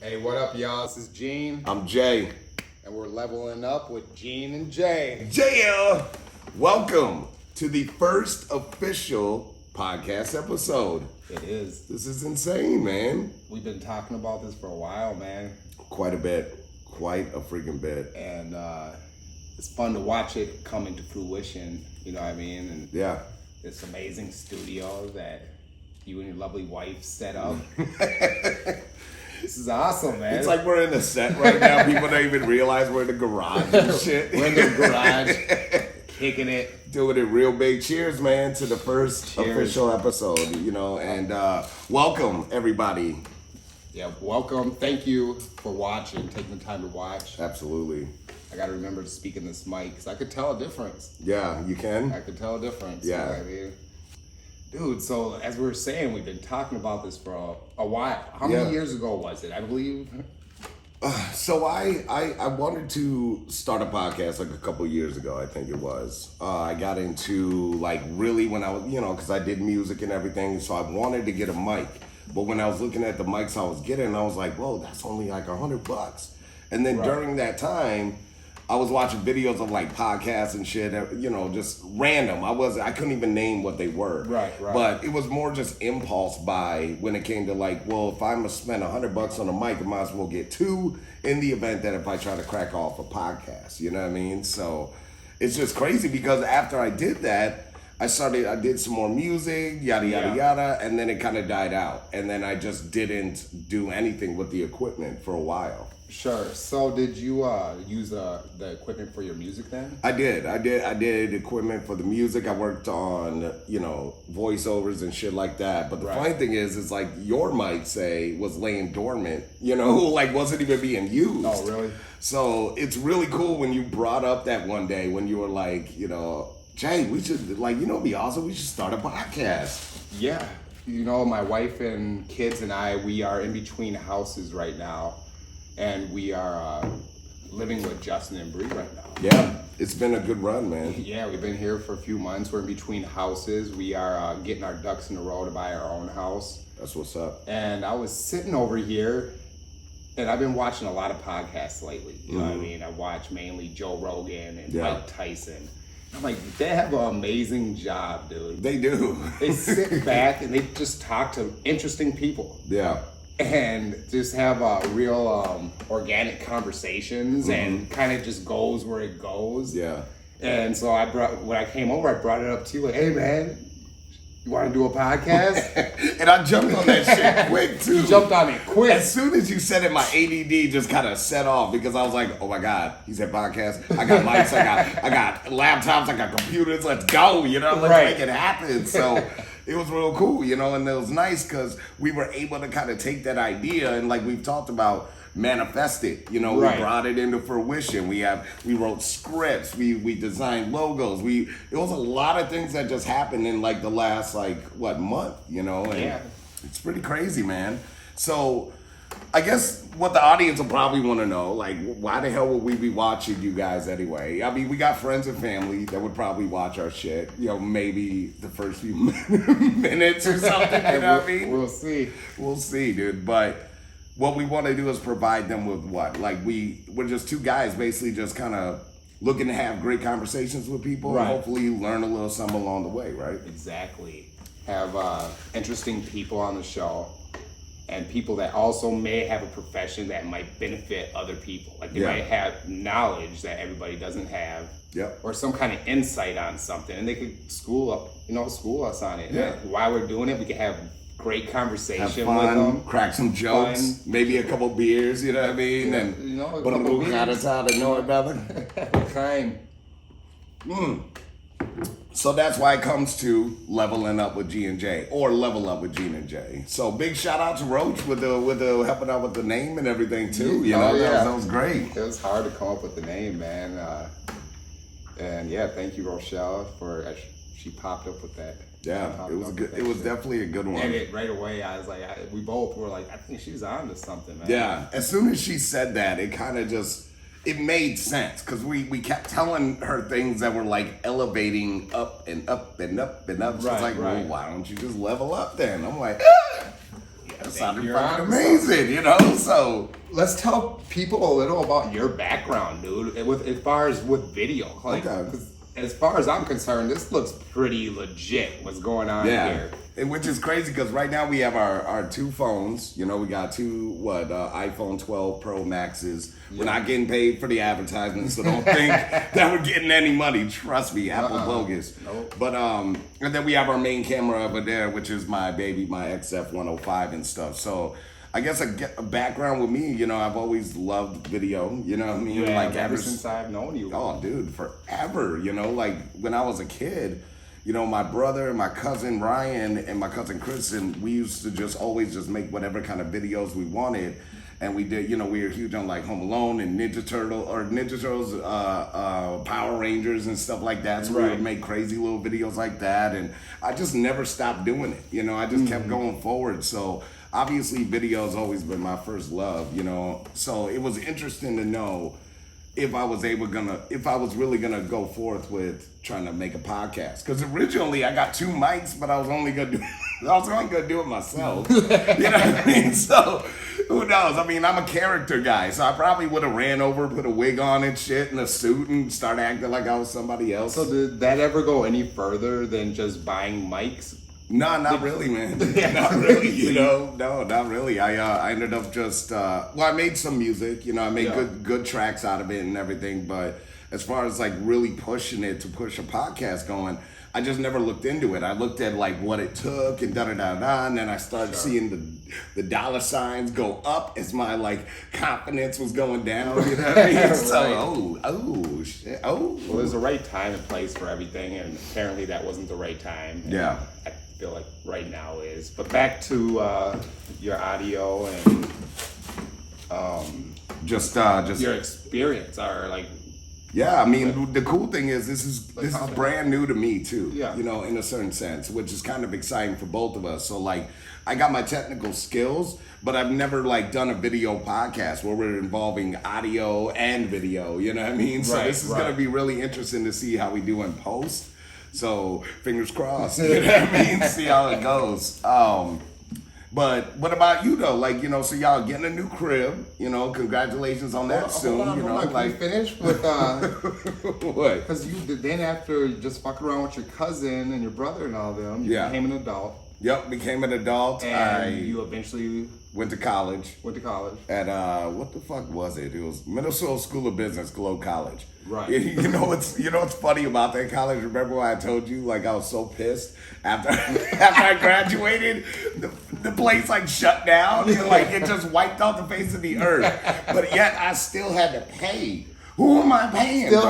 Hey, what up, y'all? This is Gene, I'm Jay. and we're leveling up with Gene and Jay. Jay, welcome to the first official podcast episode. It is. This is insane, man. We've been talking about this for a while, man, Quite a bit. Quite a freaking bit. and it's fun to watch it come into fruition. You know what I mean? And Yeah. this amazing studio that you and your lovely wife set up. This is awesome, man. It's like we're in a set right now. People don't even realize we're in the garage and shit. We're in the garage, kicking it. Doing it real big. Cheers, man, to the first Cheers. official episode, and welcome, everybody. Yeah, welcome. Thank you for watching, taking the time to watch. Absolutely. I got to remember to speak in this mic because I could tell a difference. Yeah, you can? I could tell a difference. Yeah. You know what I mean? Dude, so as we were saying, we've been talking about this for a while. How many years ago was it? I believe. So I wanted to start a podcast like a couple years ago, I think it was. I got into like really when I was, because I did music and everything, so I wanted to get a mic. But when I was looking at the mics I was getting, I was like, whoa, that's only like $100. And then during that time, I was watching videos of like podcasts and shit, just random. I couldn't even name what they were. Right. But it was more just impulse buy when it came to like, well, if I'm gonna spend $100 on a mic, I might as well get two in the event that if I try to crack off a podcast, you know what I mean? So it's just crazy because after I did that, I did some more music, yada, and then it kind of died out. And then I just didn't do anything with the equipment for a while. Sure. So did you use the equipment for your music then? I did equipment for the music. I worked on, voiceovers and shit like that. But the funny thing is like your mic, say, was laying dormant, like wasn't even being used. Oh, really? So it's really cool when you brought up that one day when you were like, Jay, we should, like, it'd be awesome. We should start a podcast. Yeah. My wife and kids and I, we are in between houses right now. And we are living with Justin and Bree right now. Yeah, it's been a good run, man. Yeah, we've been here for a few months. We're in between houses. We are getting our ducks in a row to buy our own house. That's what's up. And I was sitting over here, and I've been watching a lot of podcasts lately. You know what I mean? I watch mainly Joe Rogan and Mike Tyson. I'm like, they have an amazing job, dude. They do. They sit back and they just talk to interesting people. Yeah. And just have real organic conversations and kind of just goes where it goes. Yeah. And so when I came over, I brought it up to you like, hey man, you want to do a podcast? And I jumped on that shit quick too. You jumped on it quick. As soon as you said it, my ADD just kind of set off because I was like, oh my God, he said podcast. I got mics, I got laptops, I got computers, let's go, let's make it happen. So it was real cool, and it was nice because we were able to kind of take that idea and like we've talked about, manifest it. We brought it into fruition. We wrote scripts, we designed logos. It was a lot of things that just happened in like the last month, and it's pretty crazy, man. So I guess what the audience will probably want to know, like, why the hell would we be watching you guys anyway? I mean, we got friends and family that would probably watch our shit, maybe the first few minutes or something, you know what I mean? We'll see. We'll see, dude. But what we want to do is provide them with what? Like, we're just two guys basically just kind of looking to have great conversations with people and hopefully learn a little something along the way, right? Exactly. Have interesting people on the show. And people that also may have a profession that might benefit other people. Like they might have knowledge that everybody doesn't have. Yep. Or some kind of insight on something. And they could school us on it. Yeah. And while we're doing it, we can have great conversation have fun, with them. Crack some jokes, maybe a couple beers, you know what I mean? Yeah, And a put a little kind of time to know it, brother. Kind. So that's why it comes to leveling up with G and J, or level up with Gene and J. So big shout out to Roach with the helping out with the name and everything too. That was great. It was hard to come up with the name, man. And yeah, thank you, Rochelle, for she popped up with that. Yeah, it was good. It was definitely a good one. And right away, I was like, we both were like, I think she's on to something, man. Yeah, as soon as she said that, it kind of just. It made sense because we kept telling her things that were like elevating up and up and up and up. She's like, well, why don't you just level up then? I'm like, Yeah, That sounded You're fucking on amazing, you know? So Let's tell people a little about your background, dude. As far as with video, like, Okay. 'cause as far as I'm concerned, this looks pretty legit. What's going on here? And which is crazy because right now we have our two phones. You know, we got two iPhone 12 Pro Maxes. We're not getting paid for the advertisement, so don't think that we're getting any money. Trust me, Apple bogus. Nope. But and then we have our main camera over there, which is my baby, my XF105 and stuff. So I guess a background with me, you know, I've always loved video. You know what I mean? Yeah, like ever since I've known you. Oh, dude, forever. You know, like when I was a kid, you know, my brother, my cousin Ryan, and my cousin Kristen, we used to just always just make whatever kind of videos we wanted. And we did, you know, we were huge on like Home Alone and Ninja Turtles, Power Rangers and stuff like that. So we would make crazy little videos like that. And I just never stopped doing it. You know, I just kept going forward. So obviously video has always been my first love, you know. So it was interesting to know if I was really gonna go forth with trying to make a podcast. Because originally I got 2 mics, but I was only gonna do it myself. You know what I mean? So who knows? I mean, I'm a character guy, so I probably would have ran over, put a wig on and shit, and a suit, and start acting like I was somebody else. So did that ever go any further than just buying mics? No, not really, man. Not really, you know. No, not really. I ended up just I made some music, you know, I made good tracks out of it and everything, but as far as like really pushing it to push a podcast going, I just never looked into it. I looked at like what it took and and then I started seeing the dollar signs go up as my like confidence was going down. You know what I mean? So oh shit. Oh. Well, there's a right time and place for everything, and apparently that wasn't the right time. And yeah. I feel like right now is. But back to your audio and just your experience, or like. Yeah, I mean, the cool thing is this is brand new to me too. Yeah. You know, in a certain sense, which is kind of exciting for both of us. So like, I got my technical skills, but I've never like done a video podcast where we're involving audio and video. You know what I mean? So this is gonna be really interesting to see how we do in post. So fingers crossed. You know what I mean? See how it goes. But what about you though? Like, you know, so y'all getting a new crib, you know, congratulations on that soon. Hold on, you know, like like finish with what? because then after just fucking around with your cousin and your brother and all them, you became an adult. Yep, became an adult. And you eventually went to college. At what the fuck was it? It was Minnesota School of Business, Globe College. Right. You know what's funny about that college? Remember when I told you like I was so pissed after I graduated, the place like shut down. Like it just wiped off the face of the earth. But yet I still had to pay. Who am I paying? Still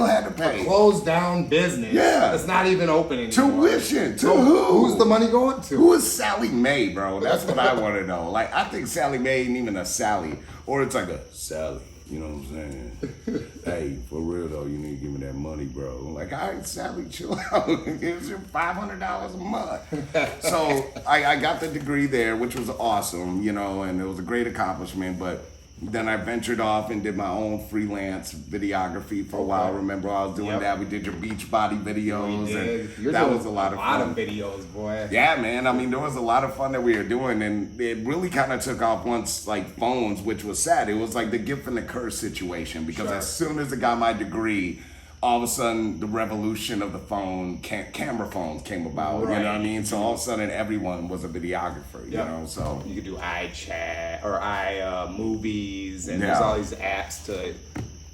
had to pay. For closed down business. Yeah. It's not even open anymore. Tuition. To who? Who's the money going to? Who is Sally Mae, bro? That's what I want to know. Like, I think Sally Mae ain't even a Sally. Or it's like a Sally. You know what I'm saying? Hey, for real though, you need to give me that money, bro. Like, all right, Sally, chill out. Here's your $500 a month. So I got the degree there, which was awesome, you know, and it was a great accomplishment. But then I ventured off and did my own freelance videography for a while. Remember I was doing that? We did your beach body videos. And that was a lot of fun. A lot of videos, boy. Yeah, man. I mean, there was a lot of fun that we were doing, and it really kind of took off once, like, phones, which was sad. It was like the gift and the curse situation, because as soon as I got my degree, all of a sudden the revolution of the phone, camera phones came about. You know what I mean? So all of a sudden everyone was a videographer. You know, so you could do iChat or movies, and there's all these apps to.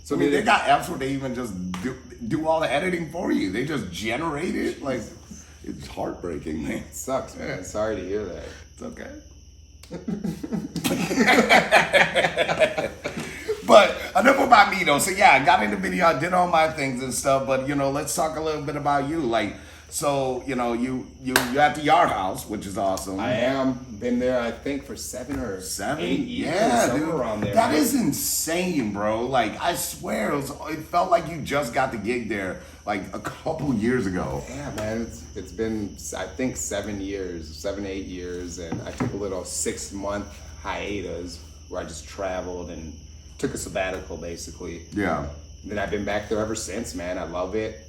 So I mean, they got apps where they even just do all the editing for you. They just generate it. Like, it's heartbreaking, man. It sucks, man. Sorry to hear that. It's okay. But enough about me though. So yeah, I got into video, I did all my things and stuff, but you know, let's talk a little bit about you. Like, so, you know, you at the Yard House, which is awesome. I am. Been there, I think, for 7 or 8 years. Yeah, dude. Around there. That is insane, bro. Like, I swear, it felt like you just got the gig there, like, a couple years ago. Yeah, man. It's been, I think, 7, 8 years, and I took a little 6-month hiatus where I just traveled and took a sabbatical, basically. Yeah. And then I've been back there ever since, man. I love it.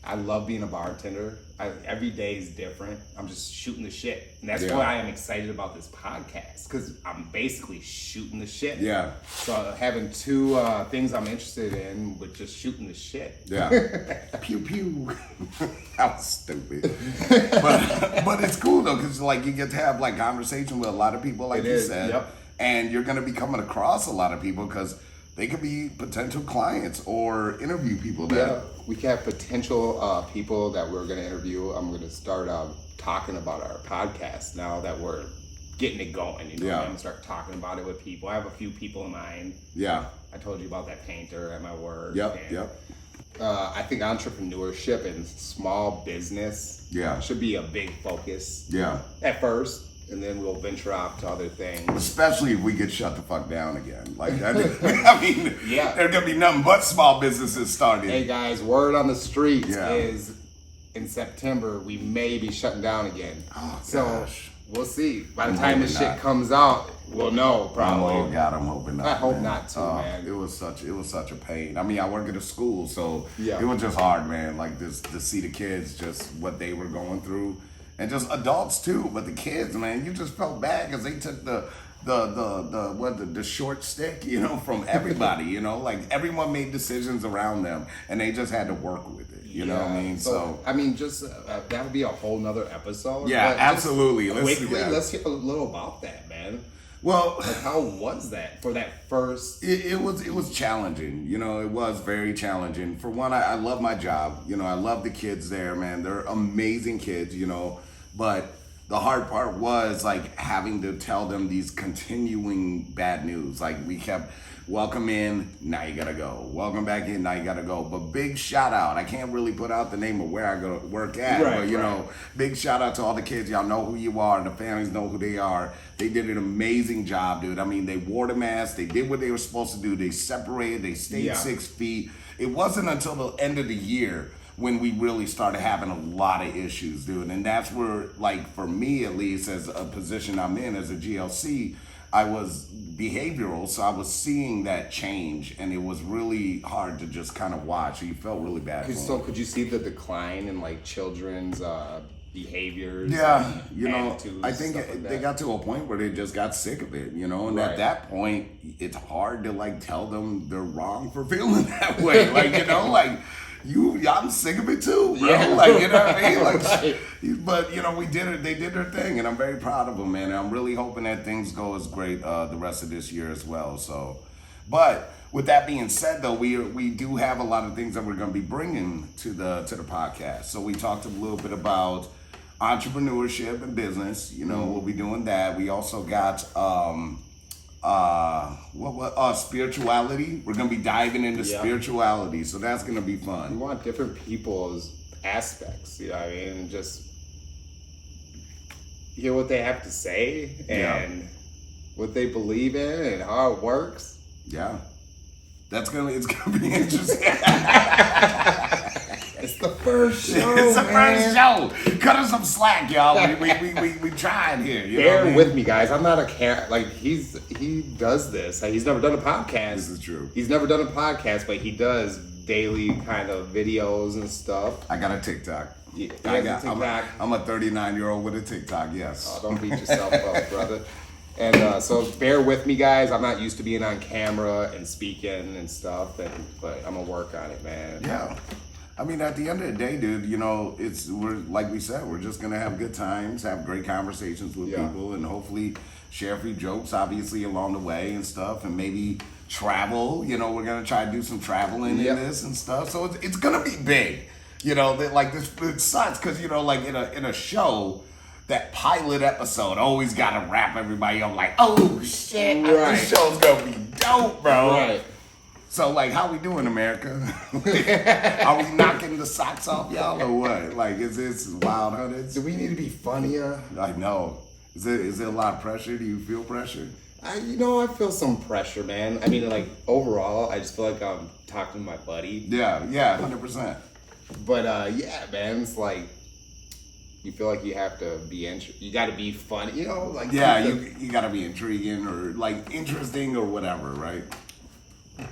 I love being a bartender. every day is different. I'm just shooting the shit. And that's Yeah. why I am excited about this podcast, because I'm basically shooting the shit. Yeah. So having two things I'm interested in with just shooting the shit. Yeah. Pew pew. That was stupid. But it's cool though, because like you get to have like conversation with a lot of people, like you said. Yep. And you're going to be coming across a lot of people because they could be potential clients or interview people that. Yeah, we can have potential people that we're going to interview. I'm going to start talking about our podcast now that we're getting it going. You know, Yeah. I'm going to start talking about it with people. I have a few people in mind. Yeah. I told you about that painter at my work. Yep. and, Yep. I think entrepreneurship and small business should be a big focus Yeah. at first, and then we'll venture off to other things. Especially if we get shut the fuck down again. Like, I mean, Yeah. there's going to be nothing but small businesses starting. Hey guys, word on the street Yeah. is in September we may be shutting down again. Oh, so gosh. we'll see. By the I'm time this hoping shit not. comes out, we'll know probably. Oh God, I'm hoping not. I hope man. not too, man. It was such a pain. I mean, I work at a school, so Yeah. it was just hard, man. Like this to see the kids, just what they were going through, and just adults too. But the kids, man, you just felt bad because they took the short stick, you know, from everybody. You know, like everyone made decisions around them, and they just had to work with it. You know what I mean? So I mean, just that would be a whole nother episode. yeah, but just absolutely. Let's do quickly, that. let's hear a little about that, man. Well, Like, how was that for that first? it was challenging. You know, it was very challenging. For one, I love my job. You know, I love the kids there, man. They're amazing kids, you know. But the hard part was like having to tell them these continuing bad news. Like we kept welcome in, now you gotta go. Welcome back in, now you gotta go. But big shout out. I can't really put out the name of where I go to work at. Right, but you right. know, big shout out to all the kids. Y'all know who you are. The families know who they are. They did an amazing job, dude. I mean, they wore the mask. They did what they were supposed to do. They separated. They stayed Yeah. 6 feet. It wasn't until the end of the year when we really started having a lot of issues, dude. And that's where, like, for me at least, as a position I'm in as a GLC, I was behavioral, so I was seeing that change, and it was really hard to just kind of watch. You felt really bad for So them. could you see the decline in like children's behaviors? Yeah, and you know, attitudes, I think stuff like they that? got to a point where they just got sick of it, you know, and Right. at that point, it's hard to like tell them they're wrong for feeling that way. Like, you know, like I'm sick of it too, bro. Yeah. Like, you know what I mean? Like, Right. but you know, we did it. They did their thing, and I'm very proud of them, man. And I'm really hoping that things go as great the rest of this year as well. So, but with that being said, though, we do have a lot of things that we're going to be bringing to the podcast. So we talked a little bit about entrepreneurship and business. You know, we'll be doing that. We also got spirituality. We're gonna be diving into Yeah. spirituality, so that's gonna be We fun. want different people's aspects, you know what I mean? And just hear what they have to say and Yeah. what they believe in and how it works. Yeah, it's gonna be interesting. It's the first show, It's the man. first show. Cut us some slack, y'all. We tried here. You know Bear what I mean? with me, guys. I'm not a like he does this. He's never done a podcast. This is true. He's never done a podcast, but he does daily kind of videos and stuff. I got a TikTok. He has a TikTok. I'm a 39-year-old with a TikTok. Yes. Oh, don't beat yourself up, brother. And so bear with me, guys. I'm not used to being on camera and speaking and stuff, but I'm gonna work on it, man. Yeah. I mean, at the end of the day, dude, you know, we're like we said, we're just gonna have good times, have great conversations with Yeah. people, and hopefully share a few jokes, obviously along the way and stuff, and maybe travel. You know, we're gonna try to do some traveling Yep. in this and stuff. So it's gonna be big. You know, that like this it sucks because you know, like in a show. That pilot episode always gotta wrap everybody up like, oh shit, Right. this show's gonna be dope, bro. Right. So, like, how we doing, America? Are we knocking the socks off y'all or what? Like, is this Wild Hunteds? Do we need to be funnier? I know. Is there a lot of pressure? Do you feel pressure? I feel some pressure, man. I mean, like overall, I just feel like I'm talking to my buddy. Yeah, 100%. But yeah, man, it's like you feel like you have to be you got to be funny, you know, like Yeah, you gotta be intriguing or like interesting or whatever, right?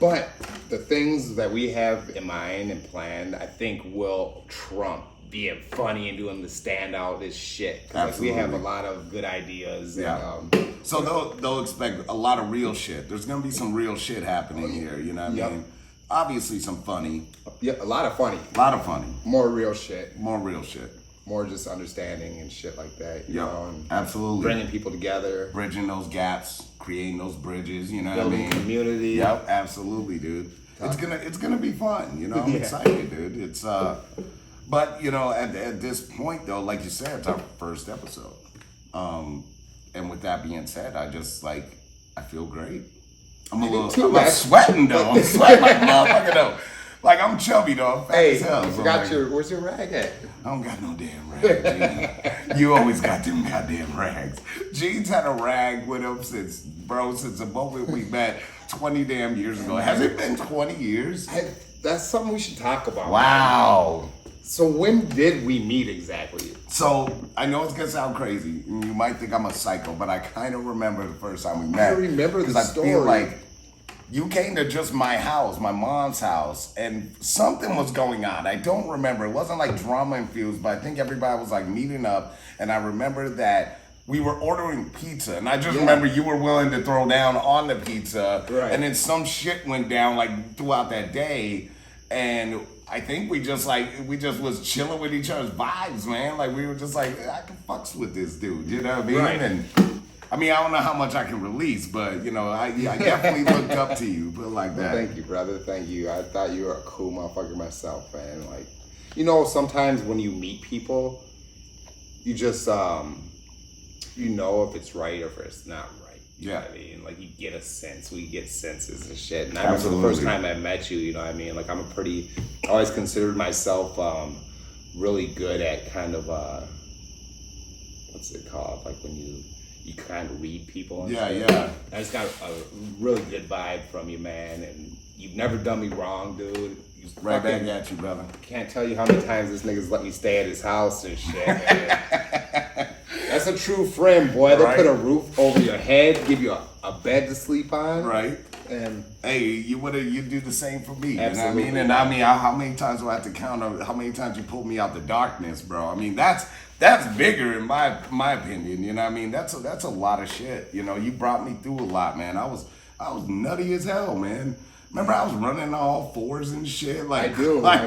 But the things that we have in mind and planned, I think will trump being funny and doing the standout is shit. 'Cause, like, we have a lot of good ideas. Yeah. And, so they'll expect a lot of real shit. There's gonna be some real shit happening here. You know what I mean? Obviously some funny. Yeah, a lot of funny. A lot of funny. More real shit. More real shit. More just understanding and shit like that. You know, and absolutely. Bringing people together. Bridging those gaps, creating those bridges, you know Building what I mean? Community. Yep, absolutely, dude. It's gonna be fun, you know. I'm excited, dude. It's but you know, at this point though, like you said, it's our first episode. And with that being said, I just I feel great. I'm sweating though. I'm sweating like a motherfucker though. Like I'm chubby though. I'm fat as hell. You forgot where's your rag at? I don't got no damn rag, Gene. You always got them goddamn rags. Gene's had a rag with him since the moment we met 20 damn years ago. Has it been 20 years? That's something we should talk about. Wow. Man. So when did we meet exactly? So I know it's gonna sound crazy, and you might think I'm a psycho, but I kind of remember the first time we met. I remember the story. I feel like you came to just my house, my mom's house, and something was going on. I don't remember. It wasn't like drama infused, but I think everybody was like meeting up, and I remember that we were ordering pizza, and I just remember you were willing to throw down on the pizza, and then some shit went down like throughout that day, and I think we just was chilling with each other's vibes, man. Like we were just like, I can fucks with this dude, you know what I mean? Right. And I mean, I don't know how much I can release, but you know, I definitely looked up to you, put it like that. Thank you, brother. Thank you. I thought you were a cool motherfucker myself, man. Like, you know, sometimes when you meet people, you just you know if it's right or if it's not right. You know what I mean? Like you get a sense. We get senses and shit. And I remember the first time I met you, you know what I mean? Like I always considered myself really good at kind of what's it called? Like when you kind of read people and shit. I just got a really good vibe from you, man, and you've never done me wrong, dude. Right back at you, brother. Can't tell you how many times this nigga's let me stay at his house and shit. That's a true friend, boy. They put a roof over your head, give you a bed to sleep on. Right. And hey, you do the same for me. Absolutely. You know what I mean? And I mean, how many times do I have to count on how many times you pulled me out the darkness, bro? I mean, that's bigger in my opinion. You know what I mean? That's a lot of shit. You know, you brought me through a lot, man. I was nutty as hell, man. Remember, I was running on all fours and shit, like the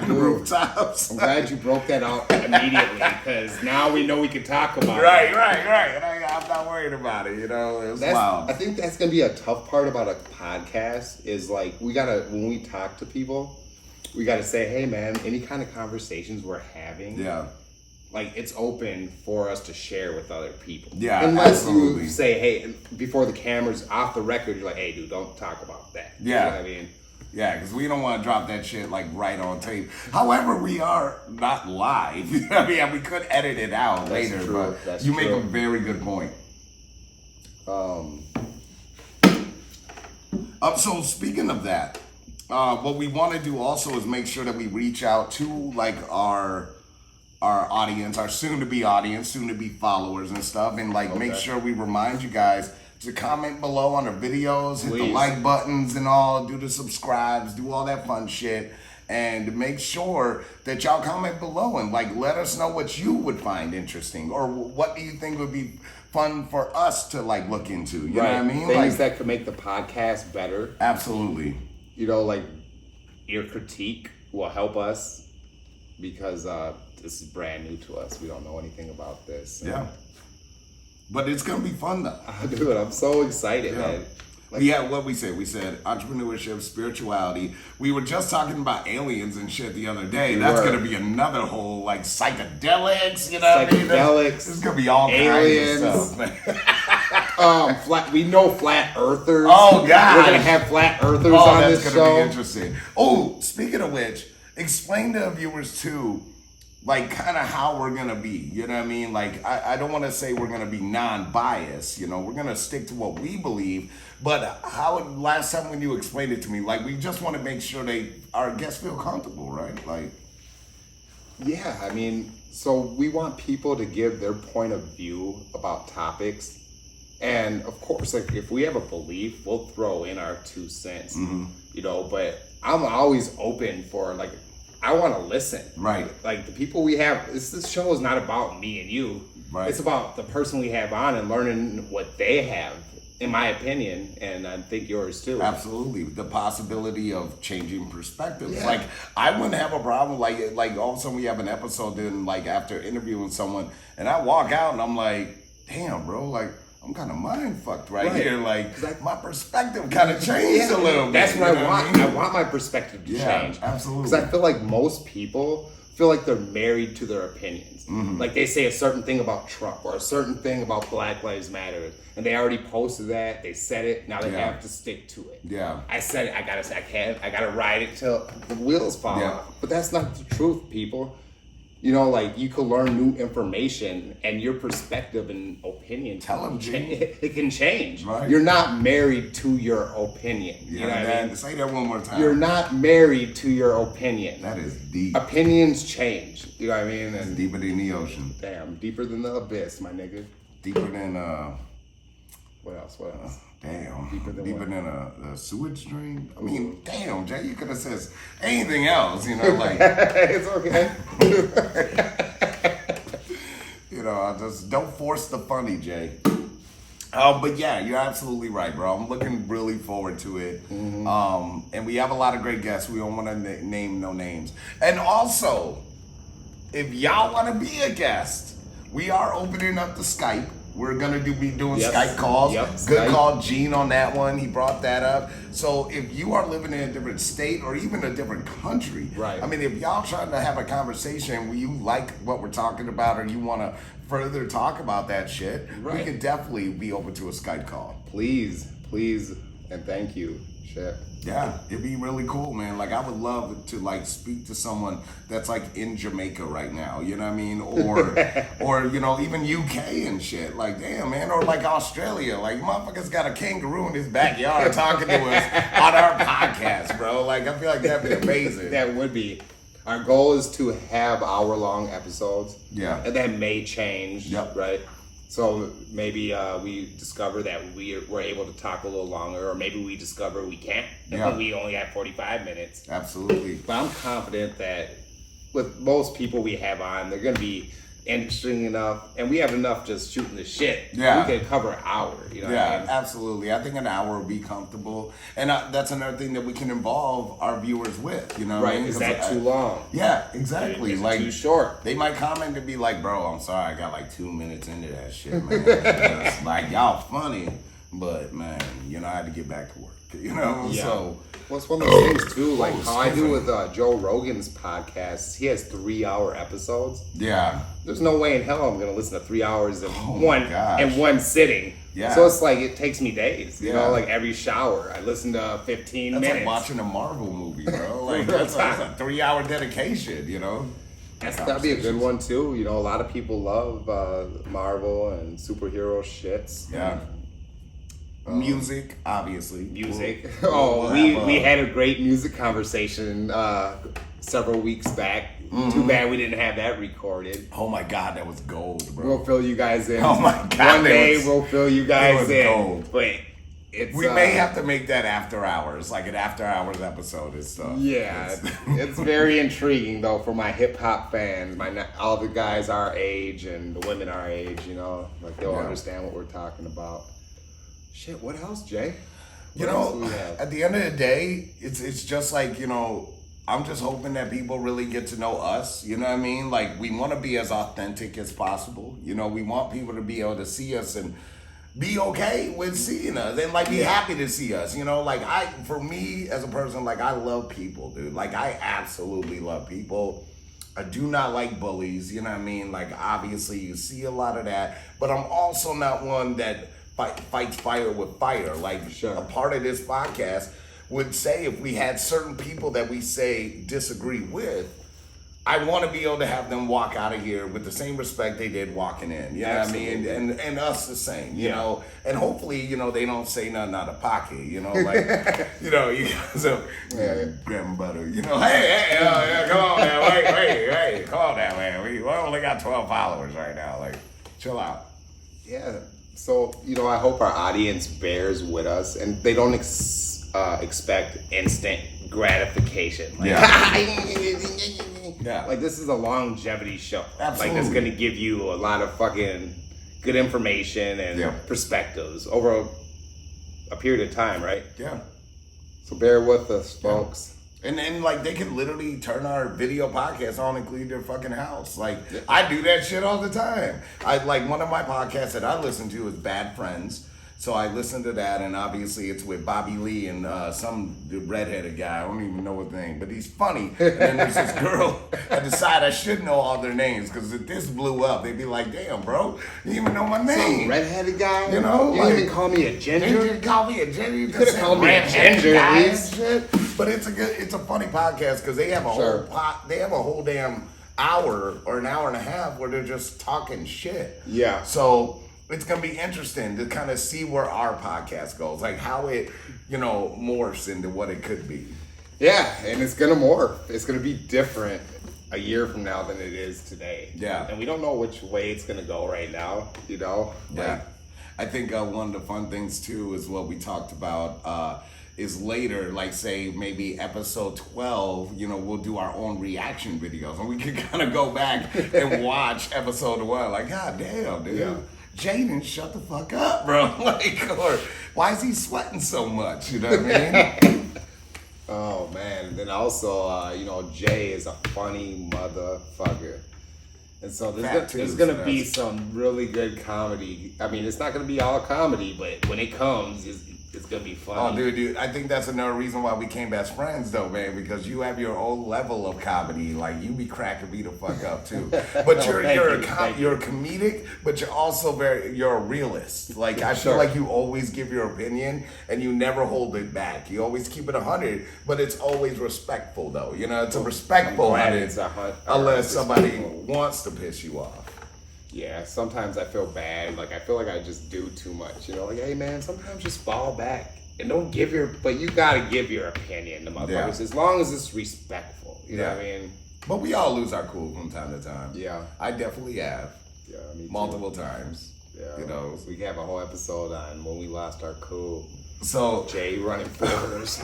rooftops. I'm glad you broke that out immediately because now we know we can talk about it. Right. And I'm not worried about it. You know, it was wild. I think that's gonna be a tough part about a podcast. Is like when we talk to people, we gotta say, hey, man, any kind of conversations we're having, like it's open for us to share with other people. Yeah, unless you say, hey, before the camera's off the record, you're like, hey, dude, don't talk about that. Yeah, you know what I mean. Yeah, because we don't want to drop that shit like right on tape. However, we are not live. You know what I mean? We could edit it out later, but you make a very good point. So speaking of that, what we want to do also is make sure that we reach out to like our audience, our soon-to-be audience, soon-to-be followers and stuff, and like make sure we remind you guys to comment below on the videos, hit the like buttons and all, do the subscribes, do all that fun shit, and make sure that y'all comment below and like let us know what you would find interesting or what do you think would be fun for us to like look into. You know what I mean? Things that could make the podcast better. Absolutely. You know, like your critique will help us because this is brand new to us. We don't know anything about this. Yeah. But it's going to be fun, though. Dude, I'm so excited, man. Like, what we said entrepreneurship, spirituality. We were just talking about aliens and shit the other day. That's going to be another whole, like, psychedelics, you know what I mean? This is going to be all aliens. Kinds of stuff. We know flat earthers. Oh, God. We're going to have flat earthers on this show. That's going to be interesting. Oh, speaking of which, explain to viewers, too, like kind of how we're gonna be, you know what I mean? Like I don't want to say we're gonna be non-biased, you know, we're gonna stick to what we believe. But last time when you explained it to me, like we just want to make sure our guests feel comfortable, right? Like, yeah, I mean, so we want people to give their point of view about topics, and of course, like if we have a belief, we'll throw in our 2 cents, you know. But I'm always open for like. I want to listen. Right. Like the people we have, this show is not about me and you. Right. It's about the person we have on and learning what they have, in my opinion, and I think yours too. Absolutely. The possibility of changing perspectives. Yeah. Like, I wouldn't have a problem, like all of a sudden we have an episode, then, like, after interviewing someone, and I walk out and I'm like, damn, bro, like, I'm kind of mind fucked right here. Like, my perspective kind of changed a little bit. That's what I want. I want my perspective to change. Absolutely. Because I feel like most people feel like they're married to their opinions. Like they say a certain thing about Trump or a certain thing about Black Lives Matter, and they already posted that. They said it. Now they have to stick to it. Yeah. I said it. I gotta ride it till the wheels fall off. But that's not the truth, people. You know, like you can learn new information, and your perspective and opinion. Tell them, it can change. Right. You're not married to your opinion. Yeah, you know what I mean? Say that one more time. You're not married to your opinion. That is deep. Opinions change. You know what I mean? And Deeper than the ocean. damn, deeper than the abyss, my nigga. Deeper than What else? What else? damn. Deeper than a sewage drain. I mean, damn, Jay, you could have said anything else. You know, like It's okay. you know, I just don't force the funny, Jay. But yeah, you're absolutely right, bro. I'm looking really forward to it. And we have a lot of great guests. We don't want to name no names. And also, if y'all want to be a guest, we are opening up the Skype. We're gonna be doing Skype calls. Good call, Gene, on that one. He brought that up. So if you are living in a different state or even a different country, right? I mean, if y'all trying to have a conversation where you like what we're talking about or you want to further talk about that shit, we can definitely be open to a Skype call. Please, and thank you. Shit. Yeah, it'd be really cool, man. Like, I would love to, like, speak to someone that's, like, in Jamaica right now, you know what I mean? Or you know, even UK and shit. Like, damn, man. Or, like, Australia. Like, motherfucker's got a kangaroo in his backyard talking to us on our podcast, bro. Like, I feel like that'd be amazing. That would be. Our goal is to have hour-long episodes. Yeah. And that may change, right? So maybe we discover that we're able to talk a little longer, or maybe we discover we can't, and we only have 45 minutes. Absolutely. But I'm confident that with most people we have on, they're going to be interesting enough, and we have enough just shooting the shit. Yeah. We could cover an hour, you know what I mean? Absolutely. I think an hour would be comfortable. And that's another thing that we can involve our viewers with, you know what I mean? Is that too long? Yeah, exactly. Is like too short? They might comment and be like, bro, I'm sorry, I got like 2 minutes into that shit, man. It's like, y'all funny, but man, you know, I had to get back to work, you know? Yeah. So, well, it's one of those things too, like how I do with Joe Rogan's podcast. He has 3-hour episodes. Yeah. There's no way in hell I'm gonna listen to 3 hours in one sitting. Yeah. So it's like it takes me days. You know, like every shower, I listen to 15 minutes. That's like watching a Marvel movie, bro. Like that's a 3-hour dedication, you know. That'd be a good one too. You know, a lot of people love Marvel and superhero shits. Yeah. Music, obviously. Music. We had a great music conversation several weeks back. Too bad we didn't have that recorded. Oh my God, that was gold, bro. We'll fill you guys in. Oh my God, one day we'll fill you guys in. Gold. But we may have to make that after hours, like an after hours episode and stuff. Yeah, it's very intriguing though for my hip hop fans, all the guys our age and the women our age. You know, like they'll understand what we're talking about. Shit, what else, Jay? You know, at the end of the day, it's just like, you know, I'm just hoping that people really get to know us. You know what I mean? Like, we want to be as authentic as possible. You know, we want people to be able to see us and be okay with seeing us and like be happy to see us. You know, like for me as a person, like I love people, dude. Like I absolutely love people. I do not like bullies. You know what I mean? Like obviously you see a lot of that, but I'm also not one that fights fire with fire. Like a part of this podcast would say if we had certain people that we say disagree with, I want to be able to have them walk out of here with the same respect they did walking in. You know what I mean? And us the same, you know? And hopefully, you know, they don't say nothing out of pocket, you know? Like, you know, you guys are grabbing butter, you know? Hey, come on now, wait, come on now, man. We only got 12 followers right now. Like, chill out. Yeah. So, you know, I hope our audience bears with us and they don't expect instant gratification. Like, Yeah. like this is a longevity show. Absolutely. Like that's gonna give you a lot of fucking good information and perspectives over a period of time, right? Yeah. So bear with us, folks. And then, like, they can literally turn our video podcast on and clean their fucking house. Like, I do that shit all the time. Like, one of my podcasts that I listen to is Bad Friends. So I listen to that, and obviously it's with Bobby Lee and some redheaded guy. I don't even know his name, but he's funny. And then there's this girl. I decide I should know all their names, because if this blew up, they'd be like, damn, bro, you didn't even know my name. Some redheaded guy? You know? You didn't even call me a ginger? You didn't call me a ginger. You could have called me a ginger at least. But it's a funny podcast, because they have a whole damn hour or an hour and a half where they're just talking shit. Yeah. So it's gonna be interesting to kind of see where our podcast goes, like how it, morphs into what it could be. Yeah, and it's gonna morph. It's gonna be different a year from now than it is today. Yeah. And we don't know which way it's gonna go right now, Yeah. I think one of the fun things too is what we talked about is later, like say maybe episode 12, we'll do our own reaction videos, and we can kind of go back and watch episode 1. Like, God damn, dude. Yeah. Jaden, shut the fuck up, bro. Like, or why is he sweating so much? You know what I mean? Oh man. And then also, Jay is a funny motherfucker. And so there's gonna be some really good comedy. I mean, it's not gonna be all comedy, but when it comes, it's gonna be fun. Oh, dude, I think that's another reason why we became best friends, though, man. Because you have your own level of comedy. Like, you be cracking me the fuck up too. But you're a comedic, but you're also you're a realist. Like, I feel like you always give your opinion and you never hold it back. You always keep it 100, but it's always respectful, though. It's a respectful 100, unless somebody wants to piss you off. Yeah, sometimes I feel bad. Like, I feel like I just do too much. Like, hey, man, sometimes just fall back. And don't give but you gotta give your opinion to motherfuckers, as long as it's respectful. You know what I mean? But we all lose our cool from time to time. Yeah. I definitely have. Yeah, me too. Multiple times. Yeah. We have a whole episode on when we lost our cool. So Jay running fours.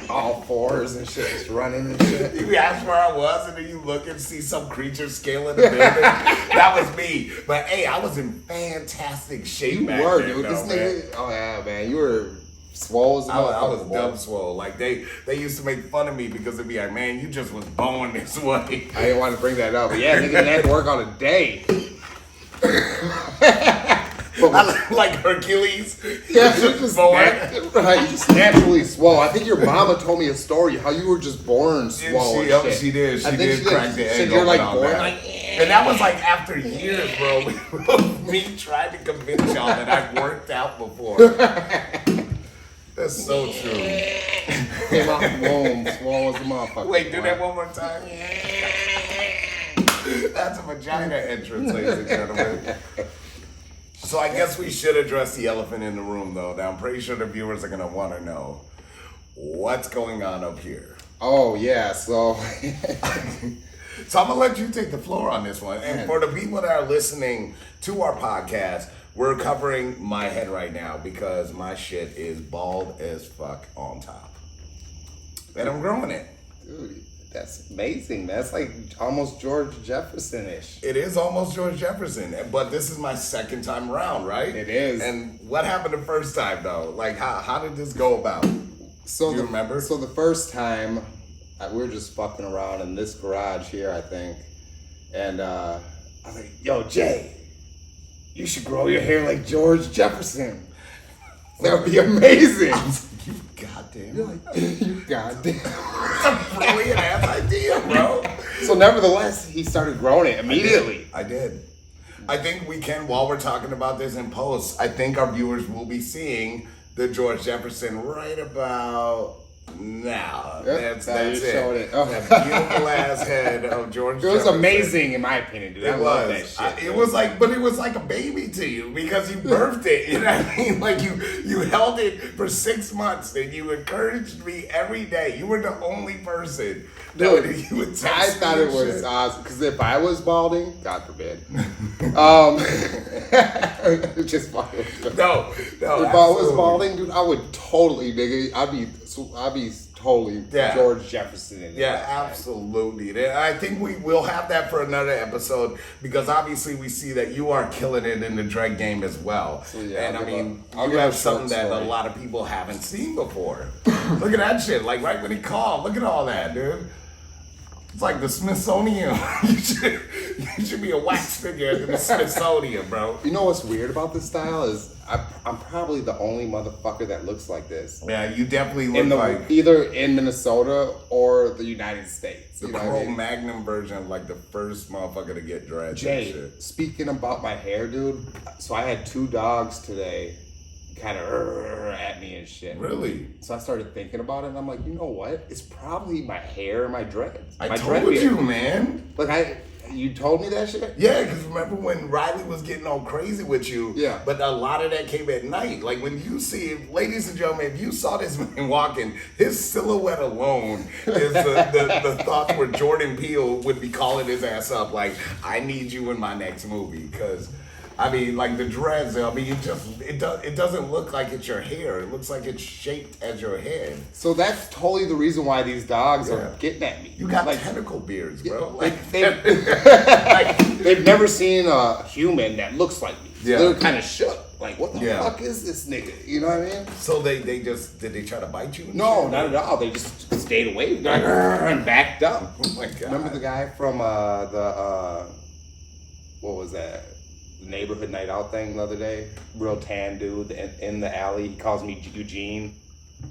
All fours and shit, just running and shit. You asked where I was, and then you look and see some creature scaling the building. That was me. But hey, I was in fantastic shape. You were, dude. This nigga. Oh yeah, man. You were swole as I was dumb swole. Like they used to make fun of me because they'd be like, "Man, you just was born this way." I didn't want to bring that up, but yeah, nigga had to work on a day. Like Hercules. Yeah, you just naturally swole. I think your mama told me a story how you were just born swole. She did. She did crack the egg. You're like born and that was like after years, bro. Me trying to convince y'all that I've worked out before. That's so true. Came out the womb, swole as a motherfucker. Wait, do that one more time. That's a vagina entrance, ladies and gentlemen. So I guess we should address the elephant in the room, though. Now, I'm pretty sure the viewers are going to want to know what's going on up here. Oh, yeah, so... So I'm going to let you take the floor on this one. And for the people that are listening to our podcast, we're covering my head right now because my shit is bald as fuck on top. And I'm growing it. Dude, that's amazing. That's like almost George Jefferson-ish. It is almost George Jefferson, but this is my second time around, right? It is. And what happened the first time, though? Like, how did this go about? Do you remember? So the first time, we were just fucking around in this garage here, I think. And I was like, yo, Jay, you should grow your hair like George Jefferson. That would be amazing. You goddamn. You goddamn. That's a brilliant ass idea, bro. So nevertheless, he started growing it immediately. I did. I think we can, while we're talking about this in post, I think our viewers will be seeing the George Jefferson right about now. Yep, That's it. Oh. That beautiful ass head of George Jefferson. It was amazing, in my opinion, dude. I love that shit. It was like a baby to you because you birthed it. You know what I mean? Like you held it for 6 months and you encouraged me every day. You were the only person that you would text I thought me it was awesome because if I was balding, God forbid, just no. If I was balding, dude, I would totally, nigga. I'd be totally George Jefferson. Yeah, absolutely. I think we will have that for another episode because obviously we see that you are killing it in the drag game as well. So, and I mean, you have something that a lot of people haven't seen before. Look at that shit. Like right when he called, look at all that, dude. It's like the Smithsonian. you should be a wax figure at the Smithsonian, bro. You know what's weird about this style is I'm probably the only motherfucker that looks like this. Yeah, you definitely look like either in Minnesota or the United States. The Cro-Magnon version of like the first motherfucker to get dreads. Jay, and shit. Speaking about my hair, dude. So I had 2 dogs today, kind of at me and shit. Really? So I started thinking about it, and I'm like, you know what? It's probably my hair and my dreads. I told you, man. Like you told me that shit? Yeah, because remember when Riley was getting all crazy with you? Yeah. But a lot of that came at night. Like when you see, ladies and gentlemen, if you saw this man walking, his silhouette alone is the thoughts where Jordan Peele would be calling his ass up like, I need you in my next movie. Because I mean, like the dreads, I mean, it doesn't look like it's your hair. It looks like it's shaped as your head. So that's totally the reason why these dogs are getting at me. You got like tentacle beards, bro. They've never seen a human that looks like me. So they're kind of shook. Like, what the fuck is this nigga? You know what I mean? So did they try to bite you? No, not at all. They just stayed away and backed up. Oh my God. Remember the guy from what was that? Neighborhood night out thing the other day? Real tan dude in the alley. He calls me Eugene.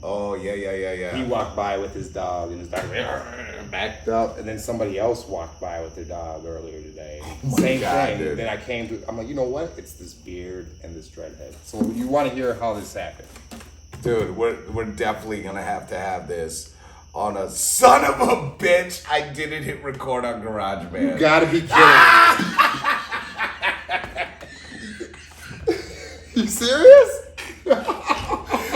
Oh, yeah. He walked by with his dog, and his dog backed up, and then somebody else walked by with their dog earlier today. Same thing. Dude. Then I came to, I'm like, you know what? It's this beard and this dreadhead. So you want to hear how this happened? Dude, we're definitely going to have this on a son of a bitch. I didn't hit record on GarageBand. You gotta be kidding. You serious?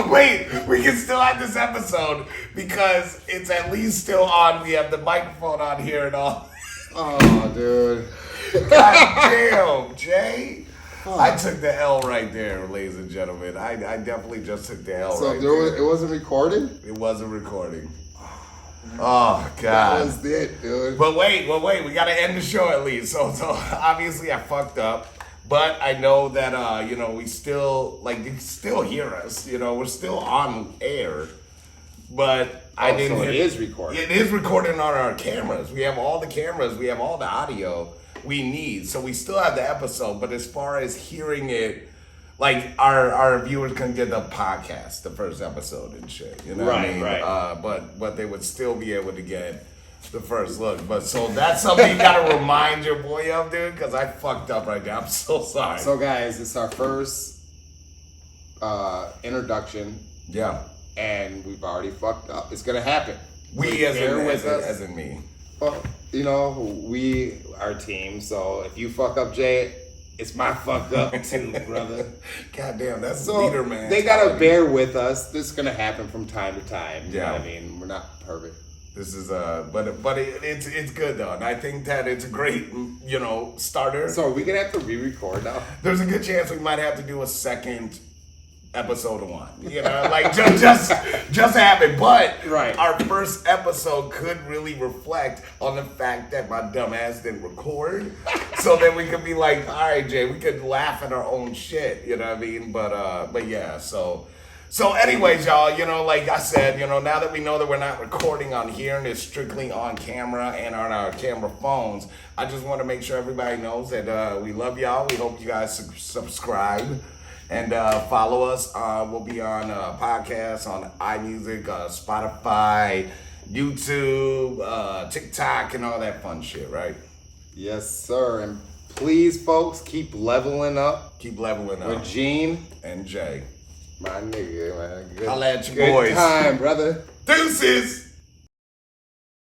Wait, we can still have this episode because it's at least still on. We have the microphone on here and all. Oh, dude. God damn, Jay. I took the L right there, ladies and gentlemen. I definitely just took the L right there. It wasn't recorded? It wasn't recording. Oh, God. That was it, dude. But wait. We got to end the show at least. So obviously I fucked up. But I know that, we still, you can still hear us. You know, we're still on air. But I didn't. So it is recording. It is recording on our cameras. We have all the cameras. We have all the audio we need. So we still have the episode. But as far as hearing it, like, our viewers can get the podcast, the first episode and shit. You know what I mean? Right. But they would still be able to get the first look. But so that's something you gotta remind your boy of, dude, because I fucked up right now. I'm so sorry. So guys, it's our first introduction. Yeah. And we've already fucked up. It's gonna happen. We as in me. Well, we our team, so if you fuck up, Jay, it's my fuck up too, brother. Goddamn, that's so leader, man. They gotta bear with us. This is gonna happen from time to time. You know what I mean? We're not perfect. This is but it's good though, and I think that it's a great starter. So are we gonna have to re-record now? There's a good chance we might have to do a second episode 1. Like just have it. But our first episode could really reflect on the fact that my dumb ass didn't record, so that we could be like, all right, Jay, we could laugh at our own shit. You know what I mean? But yeah, so. So anyways, y'all, like I said, now that we know that we're not recording on here and it's strictly on camera and on our camera phones, I just want to make sure everybody knows that we love y'all. We hope you guys subscribe and follow us. We'll be on podcasts, on iMusic, Spotify, YouTube, TikTok, and all that fun shit, right? Yes, sir. And please, folks, keep leveling up. Keep leveling up. With Gene and Jay. My nigga, man. Holla at your boys. Good time, brother. Deuces.